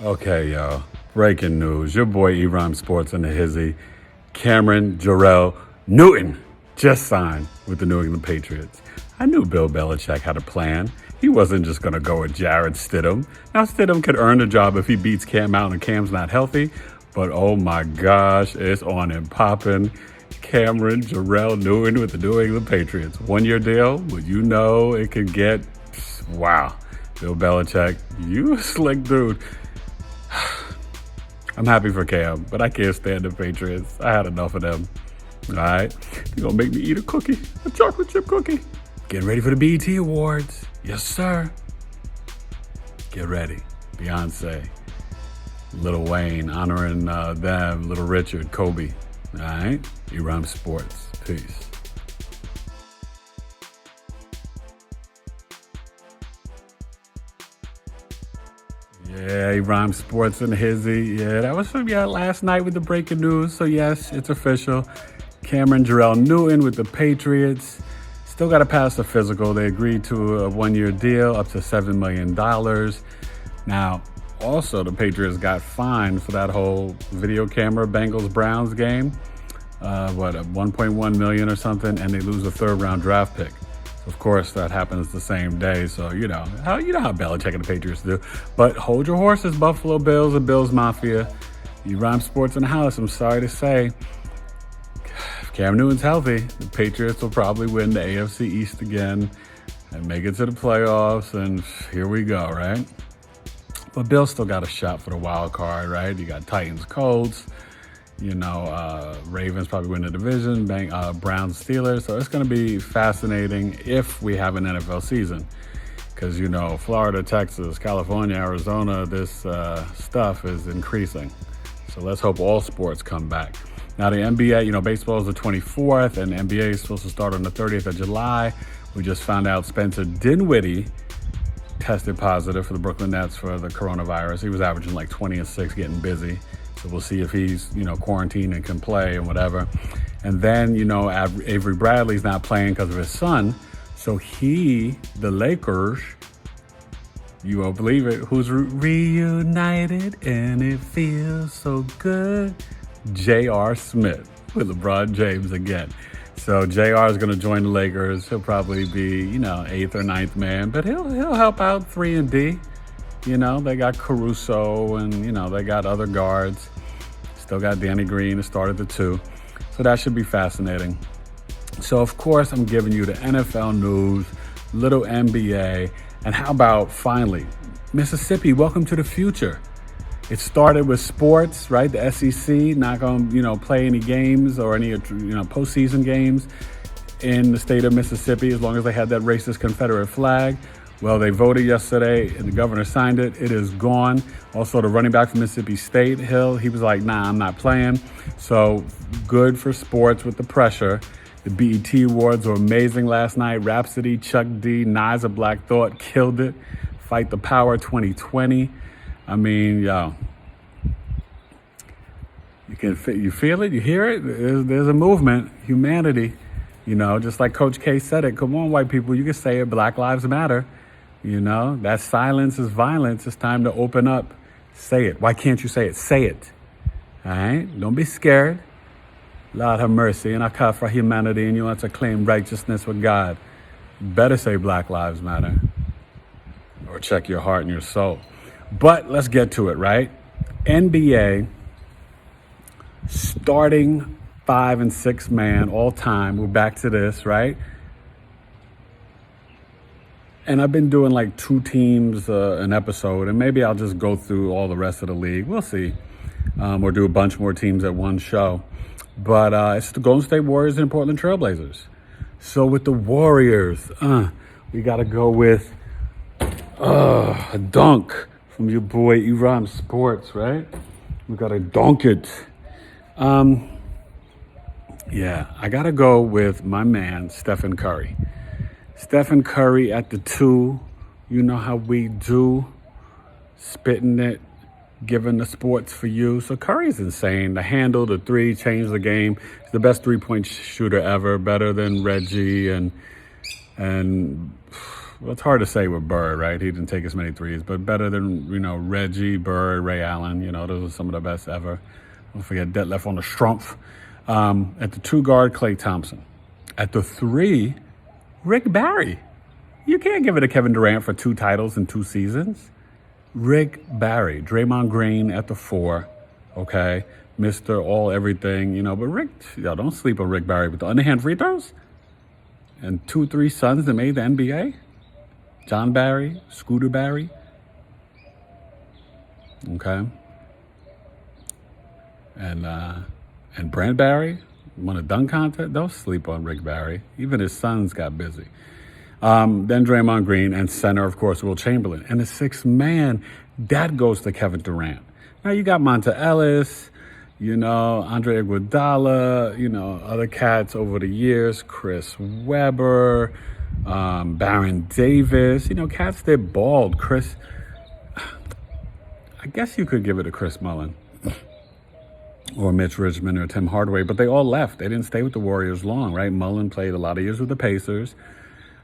Okay, y'all. Breaking news. Your boy ERhymesSports and the Hizzy, Cameron Jarrell Newton, just signed with the New England Patriots. I knew Bill Belichick had a plan. He wasn't just going to go with Jared Stidham. Now, Stidham could earn the job if he beats Cam out and Cam's not healthy. But oh my gosh, it's on and popping. Cameron Jarrell Newton with the New England Patriots. 1-year deal, but you know it could get, wow. Bill Belichick, you a slick dude. I'm happy for Cam, but I can't stand the Patriots. I had enough of them. All right? They're going to make me eat a cookie, a chocolate chip cookie. Getting ready for the BET Awards. Yes, sir. Get ready. Beyonce, Lil Wayne, honoring them, Little Richard, Kobe. All right? ERhymesSports. Peace. Yeah, ERhymesSports and Hizzy. Yeah, that was from last night with the breaking news. So yes, it's official. Cameron Jarrell Newton with the Patriots. Still got to pass the physical. They agreed to a 1-year deal up to $7 million. Now, also the Patriots got fined for that whole video camera Bengals-Browns game. $1.1 million or something, and they lose a 3rd-round draft pick. Of course, that happens the same day, so you know how Belichick and the Patriots do. But hold your horses, Buffalo Bills and Bills Mafia. ERhymesSports in the house. I'm sorry to say, if Cam Newton's healthy, the Patriots will probably win the AFC East again and make it to the playoffs, and here we go, right? But Bills still got a shot for the wild card, right? You got Titans, Colts. Ravens probably win the division, Browns, Steelers. So it's going to be fascinating if we have an NFL season. Because, Florida, Texas, California, Arizona, this stuff is increasing. So let's hope all sports come back. Now, the NBA, baseball is the 24th, and the NBA is supposed to start on the 30th of July. We just found out Spencer Dinwiddie tested positive for the Brooklyn Nets for the coronavirus. He was averaging like 20 and 6, getting busy. So we'll see if he's, quarantined and can play and whatever. And then, Avery Bradley's not playing because of his son. So the Lakers, you won't believe it, who's reunited and it feels so good. J.R. Smith with LeBron James again. So J.R. is going to join the Lakers. He'll probably be, 8th or 9th man, but he'll help out 3 and D. They got Caruso and, they got other guards. Still got Danny Green to start at the 2. So that should be fascinating. So, of course, I'm giving you the NFL news, little NBA, and how about, finally, Mississippi, welcome to the future. It started with sports, right? The SEC not going to, play any games or any, postseason games in the state of Mississippi as long as they had that racist Confederate flag. Well, they voted yesterday, and the governor signed it. It is gone. Also, the running back from Mississippi State, Hill, he was like, nah, I'm not playing. So good for sports with the pressure. The BET Awards were amazing last night. Rhapsody, Chuck D, Nas of Black Thought killed it. Fight the Power 2020. I mean, yo, you feel it, you hear it. There's a movement, humanity. Just like Coach K said it. Come on, white people, you can say it. Black Lives Matter. That silence is violence. It's time to open up. Say it. Why can't you say it? Say it. All right? Don't be scared. Lord have mercy. And I call for humanity, and you want to claim righteousness with God. You better say Black Lives Matter. Or check your heart and your soul. But let's get to it, right? NBA starting 5 and 6 man all time. We're back to this, right? And I've been doing like 2 teams an episode, and maybe I'll just go through all the rest of the league. We'll see. Or do a bunch more teams at one show. But it's the Golden State Warriors and Portland TrailBlazers. So with the Warriors, we got to go with a dunk from your boy ERhymesSports, right? We got to dunk it. Yeah, I got to go with my man, Stephen Curry. Stephen Curry at the 2. You know how we do. Spitting it, giving the sports for you. So Curry's insane. The handle, the 3, changed the game. He's the best 3-point shooter ever. Better than Reggie and well, it's hard to say with Bird, right? He didn't take as many threes, but better than, Reggie, Bird, Ray Allen. Those are some of the best ever. Don't forget Detlef on the Strumpf. At the 2 guard, Klay Thompson. At the 3, Rick Barry. You can't give it to Kevin Durant for 2 titles in 2 seasons. Rick Barry. Draymond Green at the 4, okay? Mr. All Everything, but Rick, don't sleep on Rick Barry with the underhand free throws. And 2-3 sons that made the NBA. John Barry, Scooter Barry. Okay. And Brent Barry won a dunk contest. Don't sleep on Rick Barry. Even his sons got busy. Then Draymond Green, and center, of course, Will Chamberlain. And the 6th man, that goes to Kevin Durant. Now you got Monta Ellis, Andre Iguodala, other cats over the years, Chris Webber, Baron Davis, cats that balled. I guess you could give it to Chris Mullin or Mitch Richmond or Tim Hardaway, but they all left. They didn't stay with the Warriors long, right? Mullin played a lot of years with the Pacers.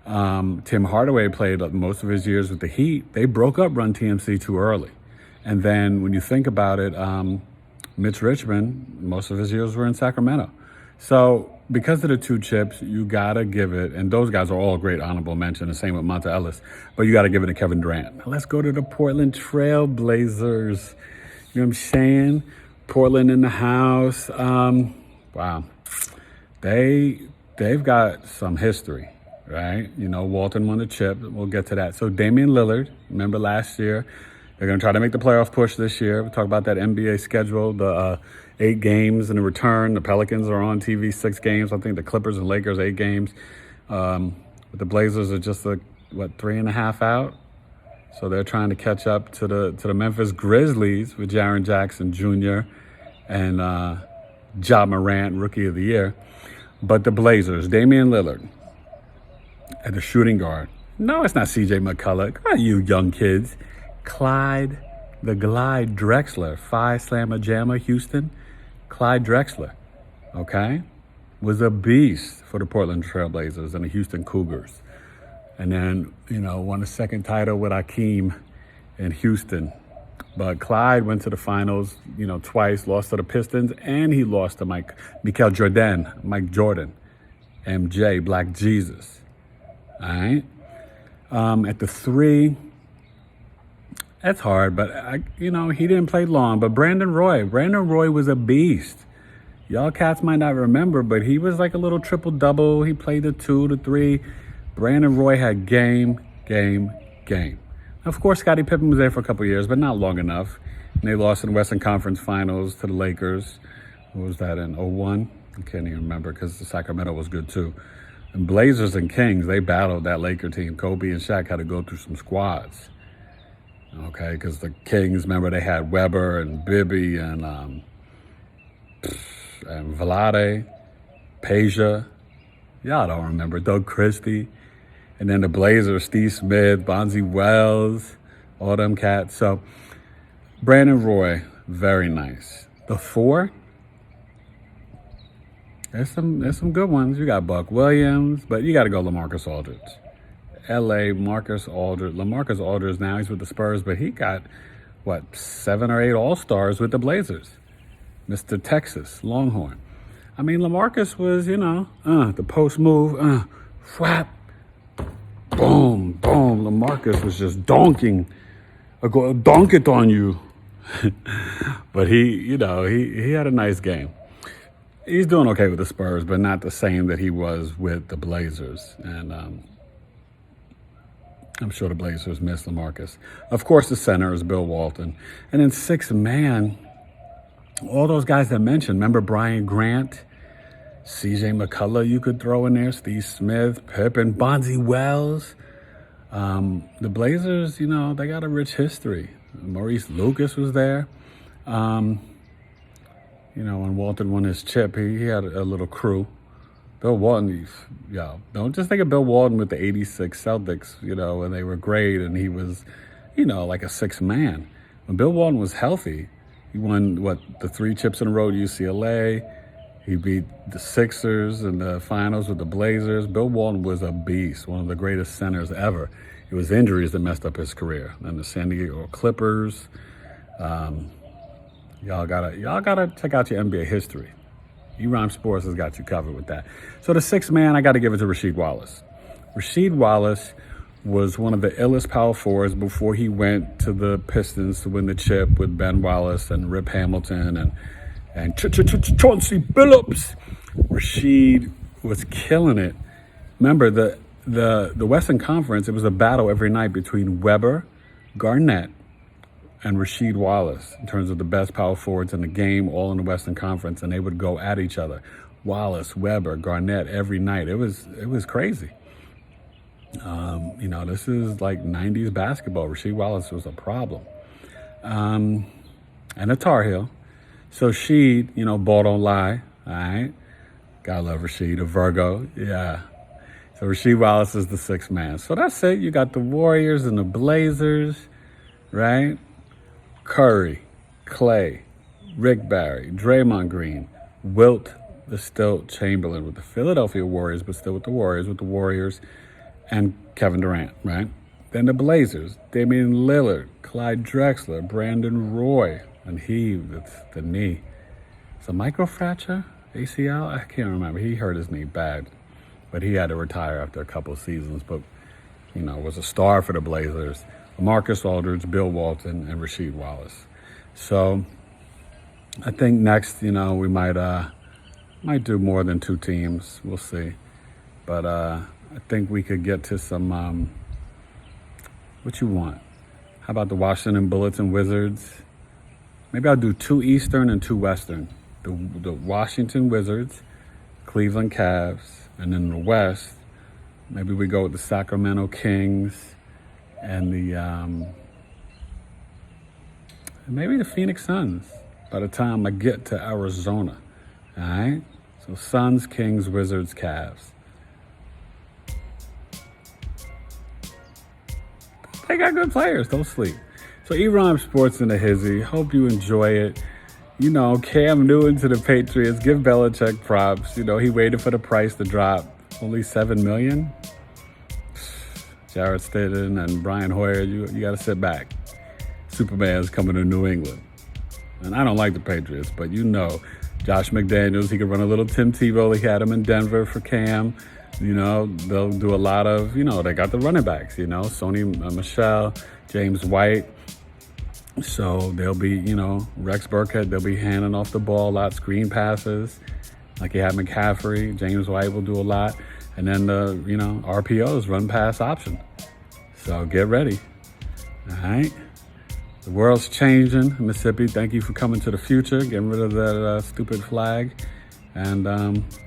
Tim Hardaway played most of his years with the Heat. They broke up Run TMC too early. And then when you think about it, Mitch Richmond, most of his years were in Sacramento. So because of the 2 chips, you got to give it, and those guys are all great honorable mention, the same with Monta Ellis, but you got to give it to Kevin Durant. Now let's go to the Portland TrailBlazers. You know what I'm saying? Portland in the house. Wow. They've got some history, right? Walton won the chip. We'll get to that. So Damian Lillard, remember last year, they're going to try to make the playoff push this year. We'll talk about that NBA schedule, the 8 games in the return. The Pelicans are on TV 6 games. I think the Clippers and Lakers 8 games. But the Blazers are just 3.5 out. So they're trying to catch up to the Memphis Grizzlies with Jaren Jackson Jr. and Ja Morant, Rookie of the Year. But the Blazers, Damian Lillard at the shooting guard. No, it's not C.J. McCullough. Come on, you young kids. Clyde the Glide Drexler, Phi Slamma Jamma Houston. Clyde Drexler, okay, was a beast for the Portland TrailBlazers and the Houston Cougars. And then, won a 2nd title with Akeem in Houston. But Clyde went to the finals, twice, lost to the Pistons, and he lost to Mike Jordan, MJ, Black Jesus. All right. At the 3, that's hard, but he didn't play long. But Brandon Roy was a beast. Y'all cats might not remember, but he was like a little triple-double. He played the 2, the 3. Brandon Roy had game. Of course, Scottie Pippen was there for a couple of years, but not long enough. And they lost in the Western Conference Finals to the Lakers. What was that, in 01? I can't even remember because the Sacramento was good too. And Blazers and Kings, they battled that Laker team. Kobe and Shaq had to go through some squads. Okay, because the Kings, remember, they had Weber and Bibby and Vlade, Peja. Y'all don't remember. Doug Christie. And then the Blazers, Steve Smith, Bonzi Wells, all them cats. So Brandon Roy, very nice. The 4, there's some good ones. You got Buck Williams, but you got to go LaMarcus Aldridge. LaMarcus Aldridge, now he's with the Spurs, but he got, 7 or 8 All-Stars with the Blazers. Mr. Texas, Longhorn. I mean, LaMarcus was, the post move, flap, boom, boom. LaMarcus was just donk it on you. But he had a nice game. He's doing okay with the Spurs, but not the same that he was with the Blazers. And I'm sure the Blazers miss LaMarcus. Of course, the center is Bill Walton. And then 6th man, all those guys I mentioned. Remember Brian Grant, C.J. McCullough you could throw in there, Steve Smith, Pippen, Bonzi Wells. The Blazers, they got a rich history. Maurice Lucas was there. When Walton won his chip, he had a little crew. Bill Walton, don't just think of Bill Walton with the 86 Celtics, when they were great and he was, like a 6th man. When Bill Walton was healthy, he won, the 3 chips in a row at UCLA, He beat the Sixers in the finals with the Blazers. Bill Walton was a beast, one of the greatest centers ever. It was injuries that messed up his career. And the San Diego Clippers. Y'all gotta check out your NBA history. ERhymesSports has got you covered with that. So the sixth man, I got to give it to Rasheed Wallace. Rasheed Wallace was one of the illest power forwards before he went to the Pistons to win the chip with Ben Wallace and Rip Hamilton and Chauncey Billups. Rasheed was killing it. Remember, the Western Conference, it was a battle every night between Webber, Garnett, and Rasheed Wallace in terms of the best power forwards in the game, all in the Western Conference, and they would go at each other. Wallace, Webber, Garnett every night. It was crazy. This is like 90s basketball. Rasheed Wallace was a problem. And a Tar Heel. So Sheed, ball don't lie. All right. Gotta love Rasheed, a Virgo. Yeah. So Rasheed Wallace is the sixth man. So that's it. You got the Warriors and the Blazers, right? Curry, Clay, Rick Barry, Draymond Green, Wilt, the still Chamberlain with the Philadelphia Warriors, but still with the Warriors, and Kevin Durant, right? Then the Blazers, Damian Lillard, Clyde Drexler, Brandon Roy, and with the knee. It's a microfracture, ACL? I can't remember. He hurt his knee bad, but he had to retire after a couple of seasons, but, was a star for the Blazers. Marcus Aldridge, Bill Walton, and Rasheed Wallace. So I think next, we might do more than two teams. We'll see. But I think we could get to some, what you want? How about the Washington Bullets and Wizards? Maybe I'll do 2 Eastern and 2 Western. The Washington Wizards, Cleveland Cavs, and then the West, maybe we go with the Sacramento Kings, and maybe the Phoenix Suns by the time I get to Arizona. All right? So Suns, Kings, Wizards, Cavs. They got good players. Don't sleep. So ERhymesSports in the hizzy. Hope you enjoy it. Cam Newton to the Patriots. Give Belichick props. He waited for the price to drop. Only $7 million. Jarrett Stidham and Brian Hoyer, you got to sit back. Superman's coming to New England. And I don't like the Patriots, but Josh McDaniels, he could run a little Tim Tebow. He had him in Denver for Cam. They'll do a lot of, they got the running backs, Sony Michel, James White. So they'll be, Rex Burkhead, they'll be handing off the ball a lot, screen passes. Like you had McCaffrey, James White will do a lot. And then the, RPOs, run pass option. So get ready. All right. The world's changing. Mississippi, thank you for coming to the future, getting rid of that stupid flag. And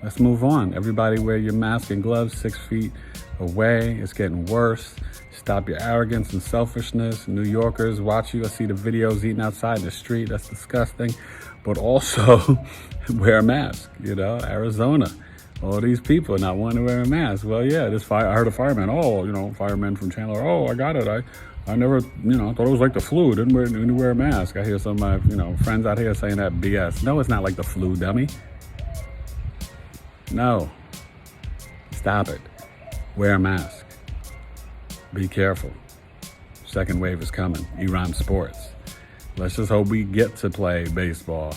let's move on. Everybody wear your mask and gloves 6 feet away. It's getting worse. Stop your arrogance and selfishness. New Yorkers, watch you. I see the videos eating outside in the street. That's disgusting. But also wear a mask, Arizona. All these people not wanting to wear a mask. Well, yeah, I heard a fireman. Fireman from Chandler. Oh, I got it. I never, thought it was like the flu. Didn't wear a mask. I hear some of my, friends out here saying that BS. No, it's not like the flu, dummy. No. Stop it. Wear a mask. Be careful. Second wave is coming. ERhymesSports. Let's just hope we get to play baseball,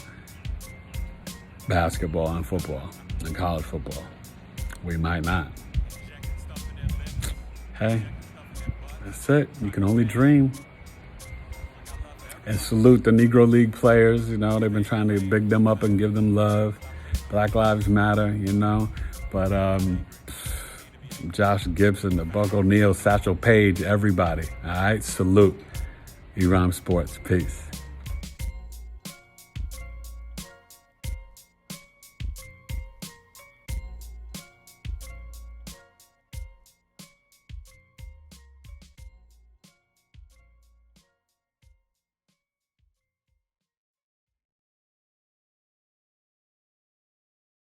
basketball, and football. And college football. We might not. Hey, that's it. You can only dream. And salute the Negro League players. They've been trying to big them up and give them love. Black Lives Matter, But Josh Gibson, the Buck O'Neil, Satchel Paige, everybody. All right, salute. ERhymesSports. Peace.